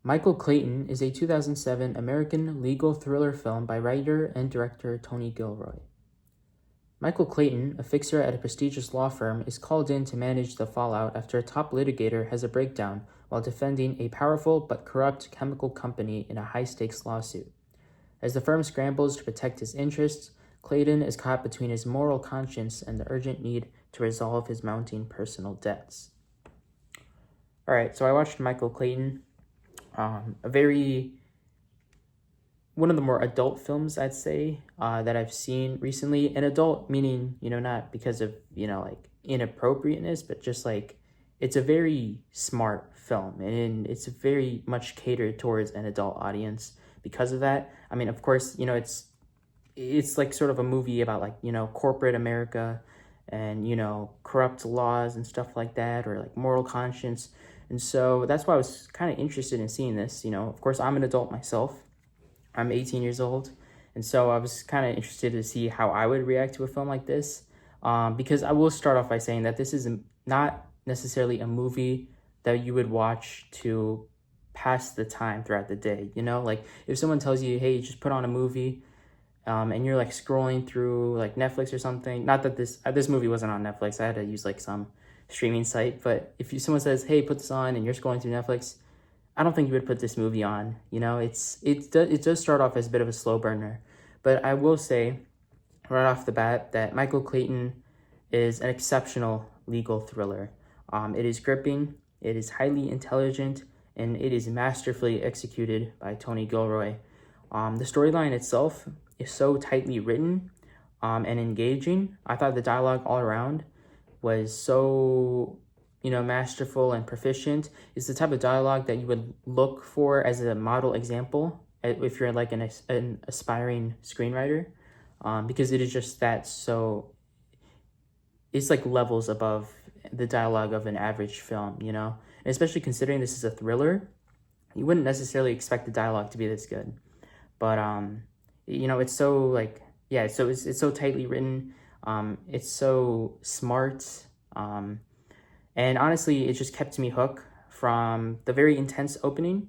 Michael Clayton is a 2007 American legal thriller film by writer and director Tony Gilroy. Michael Clayton, a fixer at a prestigious law firm, is called in to manage the fallout after a top litigator has a breakdown while defending a powerful but corrupt chemical company in a high-stakes lawsuit. As the firm scrambles to protect his interests, Clayton is caught between his moral conscience and the urgent need to resolve his mounting personal debts. Alright, so I watched Michael Clayton. One of the more adult films, I'd say, that I've seen recently. And adult meaning, not because of, like inappropriateness, but just like it's a very smart film and it's very much catered towards an adult audience because of that. I mean, of course, it's like sort of a movie about like, corporate America and, corrupt laws and stuff like that, or like moral conscience. And so that's why I was kind of interested in seeing this. Of course, I'm an adult myself. I'm 18 years old. And so I was kind of interested to see how I would react to a film like this. Because I will start off by saying that this is not necessarily a movie that you would watch to pass the time throughout the day. Like if someone tells you, hey, just put on a movie, and you're like scrolling through like Netflix or something. Not that this movie wasn't on Netflix. I had to use like some streaming site. But if someone says, hey, put this on, and you're scrolling through Netflix, I don't think you would put this movie on. It does start off as a bit of a slow burner. But I will say right off the bat that Michael Clayton is an exceptional legal thriller. It is gripping, it is highly intelligent, and it is masterfully executed by Tony Gilroy. The storyline itself is so tightly written and engaging. I thought the dialogue all around was so, masterful and proficient. It's the type of dialogue that you would look for as a model example if you're like an aspiring screenwriter, because it is just that so, it's like levels above the dialogue of an average film, and especially considering this is a thriller, you wouldn't necessarily expect the dialogue to be this good. But, it's so like, yeah, so it's so tightly written. It's so smart. And honestly, it just kept me hooked from the very intense opening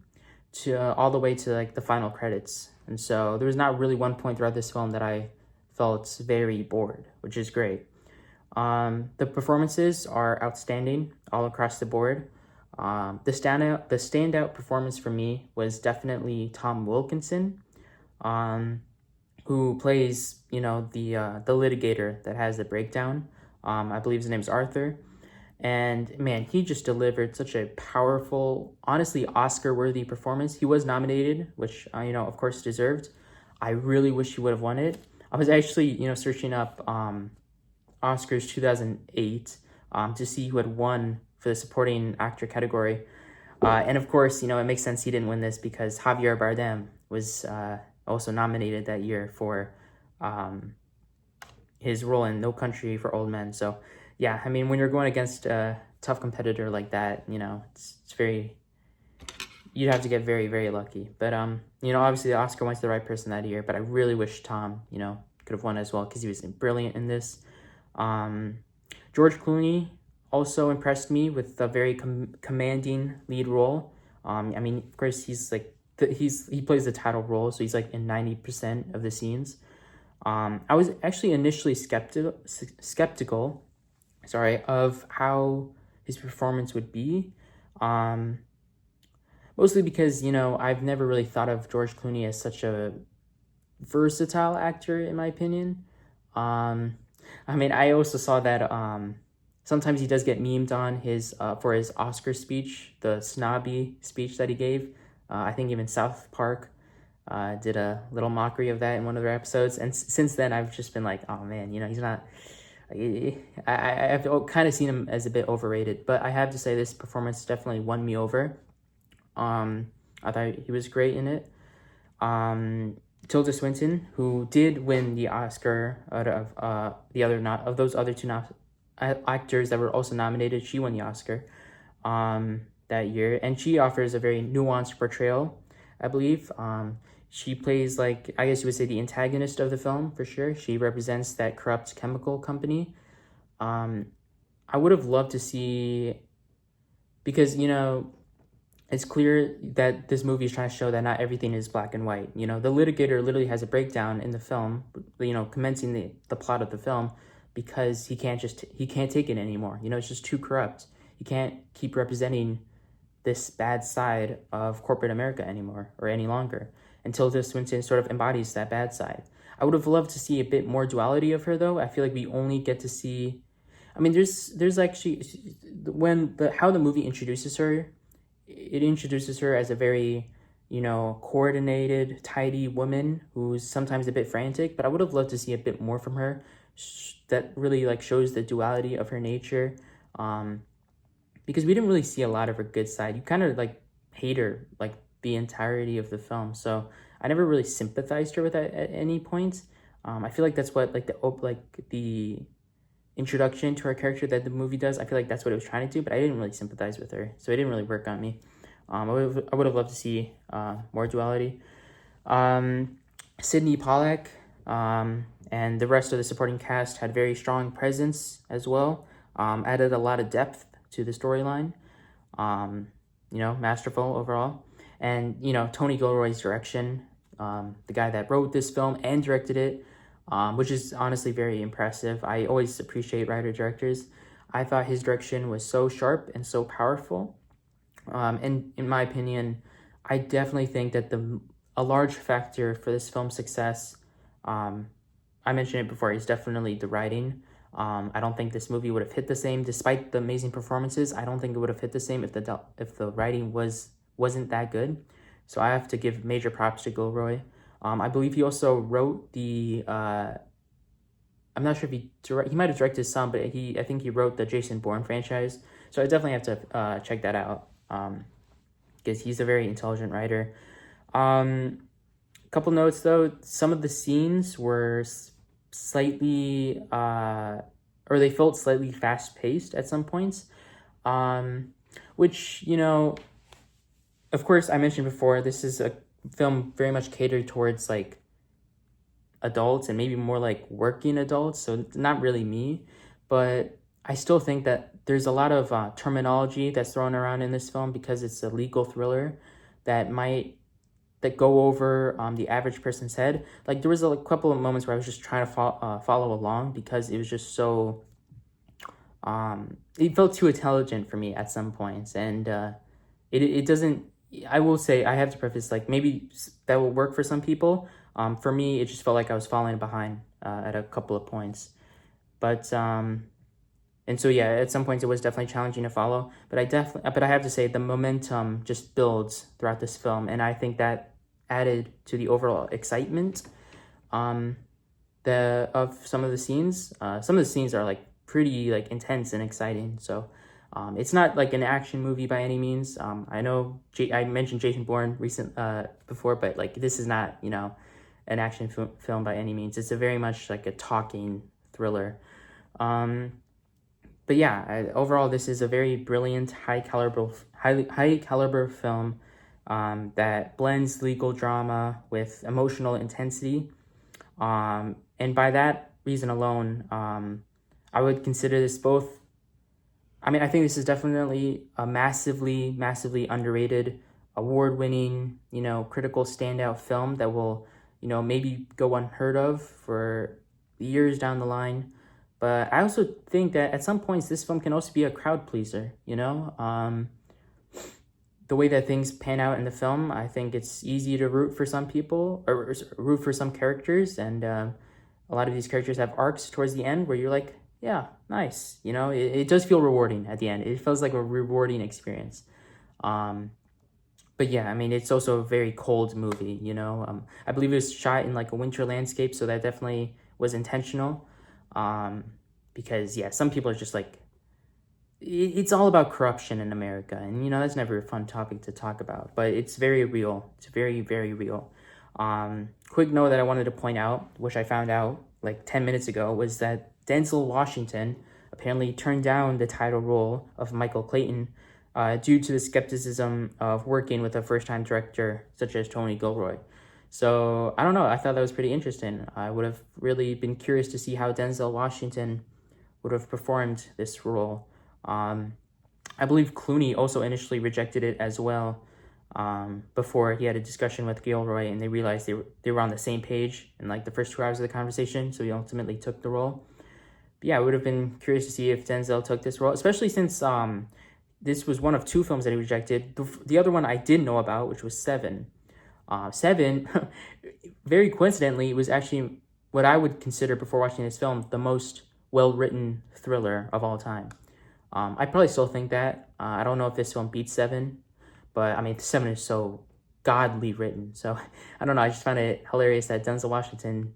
to all the way to like the final credits. And so there was not really one point throughout this film that I felt very bored, which is great. The performances are outstanding all across the board. The standout performance for me was definitely Tom Wilkinson, who plays, the litigator that has the breakdown. I believe his name's Arthur. And man, he just delivered such a powerful, honestly, Oscar-worthy performance. He was nominated, which, of course deserved. I really wish he would have won it. I was actually, searching up Oscars 2008 to see who had won for the supporting actor category. And of course, it makes sense he didn't win this because Javier Bardem was also nominated that year for his role in No Country for Old Men. So yeah, I mean, when you're going against a tough competitor like that, it's very, you'd have to get very, very lucky. But, obviously the Oscar went to the right person that year, but I really wish Tom, could have won as well because he was brilliant in this. George Clooney also impressed me with a very commanding lead role. I mean, of course, he's like, he plays the title role, so he's like in 90% of the scenes. I was actually initially skeptical of how his performance would be. Mostly because, I've never really thought of George Clooney as such a versatile actor, in my opinion. I mean, I also saw that sometimes he does get memed on his for his Oscar speech, the snobby speech that he gave. I think even South Park did a little mockery of that in one of their episodes. And since then, I've just been like, oh man, he's not... I've kind of seen him as a bit overrated, but I have to say this performance definitely won me over. I thought he was great in it. Tilda Swinton, who did win the Oscar out of those other two actors that were also nominated, she won the Oscar that year, and she offers a very nuanced portrayal, I believe. She plays, like, I guess you would say, the antagonist of the film, for sure. She represents that corrupt chemical company. I would have loved to see, because, it's clear that this movie is trying to show that not everything is black and white. You know, the litigator literally has a breakdown in the film, you know, commencing the plot of the film, because he can't take it anymore. You know, it's just too corrupt. He can't keep representing this bad side of corporate America anymore, or any longer, until this Swinton sort of embodies that bad side. I would have loved to see a bit more duality of her, though. I feel like we only get to see, I mean, there's actually, how the movie introduces her, it introduces her as a very, you know, coordinated, tidy woman who's sometimes a bit frantic, but I would have loved to see a bit more from her that really like shows the duality of her nature, because we didn't really see a lot of her good side. You kind of like hate her like the entirety of the film, so I never really sympathized her with that at any point. I feel like that's what like the introduction to her character that the movie does. I feel like that's what it was trying to do, but I didn't really sympathize with her, so it didn't really work on me. I would have loved to see more duality. Sydney Pollack and the rest of the supporting cast had very strong presence as well. Added a lot of depth to the storyline. You know, masterful overall. And, you know, Tony Gilroy's direction, the guy that wrote this film and directed it, which is honestly very impressive. I always appreciate writer-directors. I thought his direction was so sharp and so powerful. And in my opinion, I definitely think that a large factor for this film's success, I mentioned it before, is definitely the writing. I don't think this movie would have hit the same, despite the amazing performances. I don't think it would have hit the same if the writing wasn't that good. So I have to give major props to Gilroy. I believe he also wrote the. I'm not sure if he might have directed some, but I think he wrote the Jason Bourne franchise. So I definitely have to check that out, because he's a very intelligent writer. Couple notes though, some of the scenes were slightly or they felt slightly fast-paced at some points, which, you know, of course, I mentioned before, this is a film very much catered towards like adults and maybe more like working adults, so it's not really me, but I still think that there's a lot of terminology that's thrown around in this film because it's a legal thriller that go over the average person's head. Like there was a couple of moments where I was just trying to follow along because it was just so it felt too intelligent for me at some points, and it doesn't. I will say, I have to preface, like, maybe that will work for some people. For me, it just felt like I was falling behind at a couple of points, but and so yeah, at some points it was definitely challenging to follow. But I have to say the momentum just builds throughout this film, and I think that added to the overall excitement of some of the scenes. Some of the scenes are like pretty like intense and exciting. So it's not like an action movie by any means. I know I mentioned Jason Bourne before, but like this is not, you know, an action film by any means. It's a very much like a talking thriller. But yeah, overall, this is a very brilliant, high caliber film that blends legal drama with emotional intensity. And by that reason alone, I would consider this both. I mean, I think this is definitely a massively, massively underrated, award-winning, you know, critical standout film that will, you know, maybe go unheard of for years down the line. But I also think that at some points this film can also be a crowd pleaser, you know? The way that things pan out in the film, I think it's easy to root for some people, or root for some characters, and a lot of these characters have arcs towards the end where you're like, yeah, nice. You know, it does feel rewarding at the end. It feels like a rewarding experience. But yeah, I mean, it's also a very cold movie, you know? I believe it was shot in like a winter landscape, so that definitely was intentional. Because yeah, some people are just like, it's all about corruption in America, and you know, that's never a fun topic to talk about, but it's very real. It's very, very real. Quick note that I wanted to point out, which I found out like 10 minutes ago, was that Denzel Washington apparently turned down the title role of Michael Clayton due to the skepticism of working with a first-time director such as Tony Gilroy. So I don't know. I thought that was pretty interesting. I would have really been curious to see how Denzel Washington would have performed this role. I believe Clooney also initially rejected it as well, before he had a discussion with Gilroy, and they realized they were on the same page in like the first 2 hours of the conversation, so he ultimately took the role. But yeah, I would have been curious to see if Denzel took this role, especially since this was one of 2 films that he rejected. The other one I did know about, which was Seven. Seven, very coincidentally, was actually what I would consider, before watching this film, the most well-written thriller of all time. I probably still think that. I don't know if this one beats Seven, but I mean, Seven is so godly written. So I don't know. I just find it hilarious that Denzel Washington,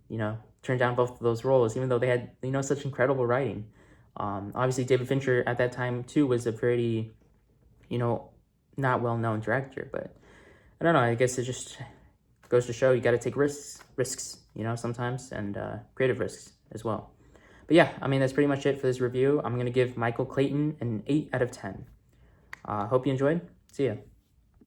turned down both of those roles, even though they had, such incredible writing. Obviously, David Fincher at that time too was a pretty, not well-known director, but I don't know. I guess it just goes to show you got to take risks, sometimes, and creative risks as well. But yeah, I mean, that's pretty much it for this review. I'm going to give Michael Clayton an 8 out of 10. Hope you enjoyed. See ya.